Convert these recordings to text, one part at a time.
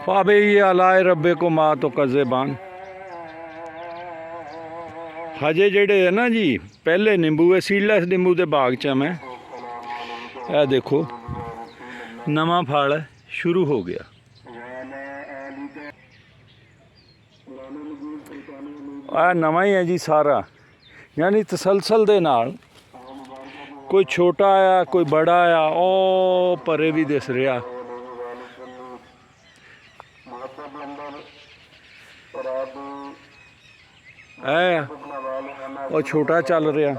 फाबे अलाए रब्बे को माँ तो कज़ेबान। हजे जेड़े है ना जी पहले नींबू है सीडलैस नींबू के बाग च मैं ए देखो नवा फल शुरू हो गया। आ नवा ही है जी सारा, यानी तसलसल दे नाल कोई छोटा आया कोई बड़ा आया ओ परे भी दिस रहा। है और छोटा चल रहा।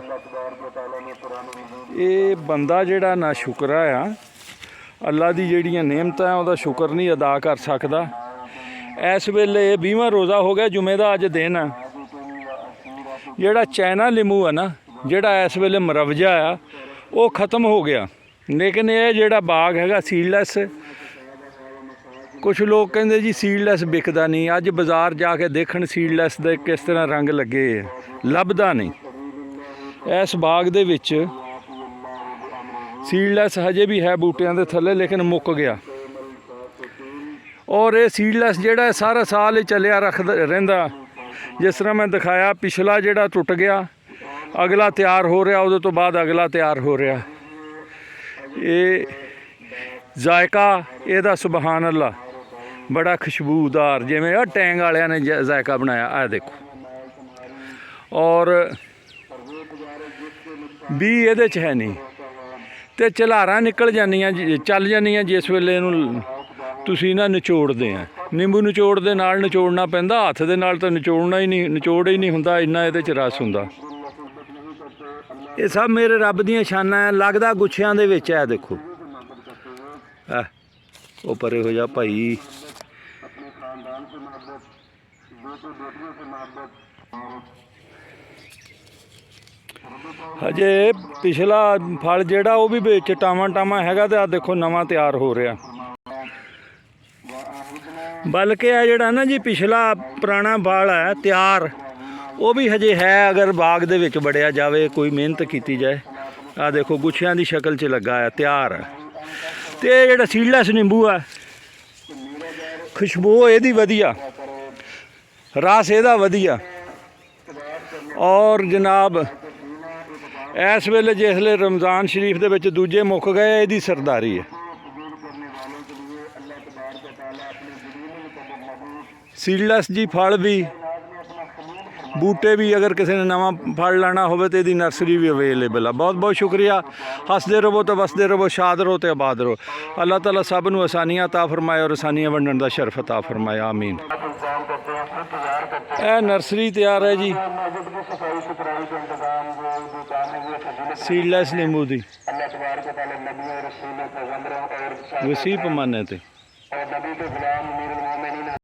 ये बंदा जेड़ा ना शुक्र आ अल्लाह दी जेड़ियां नेमतां उहदा शुक्र नहीं अदा कर सकदा। इस वेले 20वां रोज़ा हो गया, जुमे दा अज दिन है। जेड़ा चाइना लीमू है ना जेड़ा इस वेले मरवजा आ वो ख़त्म हो गया, लेकिन ये जेड़ा बाग हैगा सीडलैस, कुछ लोग कहते जी सीडलैस बिकदा नहीं। अज बाज़ार जाके देखण सीडलैस दे किस तरह रंग लगे, लभदा नहीं। इस बाग दे विच सीडलैस हजे भी है बूटियां दे थल्ले, लेकिन मुक गया। और ये सीडलैस जेड़ा सारा साल ही चलिया रहिंदा। जिस तरह मैं दिखाया पिछला जेड़ा टुट गया, अगला तैयार हो रहा, उहदे तो बाद अगला तैयार हो रहा। ये जायका इहदा सुबहान अल्लाह बड़ा खुशबूदार, जिवें टैंग वालियां ने जायका बनाया। आ देखो, और भी इहदे च है नहीं, तो झलारां निकल जानियां चल जानियां जिस वेले इहनूं तुसीं ना निचोड़दे आ। नींबू निचोड़ दे नाल निचोड़ना पैंदा, हत्थ दे नाल तां निचोड़ना ही नहीं, निचोड़ ही नहीं हुंदा, इन्ना इहदे च रस हुंदा। ये सब मेरे रब दियां शानां है। लगदा गुच्छियां दे विच है। देखो वो परे हो जा भाई। हजे पिछला फल जेड़ा वो भी विच टामा टामा हैगा, ते आ देखो नवां तैयार हो रहा। बल्कि आ जेड़ा ना जी पिछला पुराना फल है तैयार, वो भी हजे है। अगर बाग दे विच वड़िया जाए, कोई मेहनत की जाए। आ देखो गुच्छियां की शक्ल च लगा है, तैयार है। तो ये जेड़ा सीडलैस नींबू है, खुशबू इहदी वधिया, रस इहदा वधिया। और जनाब इस वेले जिसले रमज़ान शरीफ दे विच दूजे मुक गए, इहदी सरदारी है। सीडलैस जी फल भी बूटे भी, अगर किसी ने नवा फल लाना हो तो यदी नर्सरी भी अवेलेबल है। बहुत बहुत शुक्रिया। हसदे रहो तो वसदे रहो, शाद रहो तो आबाद रहो। अल्लाह ताला सब नूं आसानियां अता फरमाए और आसानियां वंडण दा शरफ अता फरमाए, आमीन। यह नर्सरी तैयार है जी सीडलैस नींबू दी वसी पैमाने ते।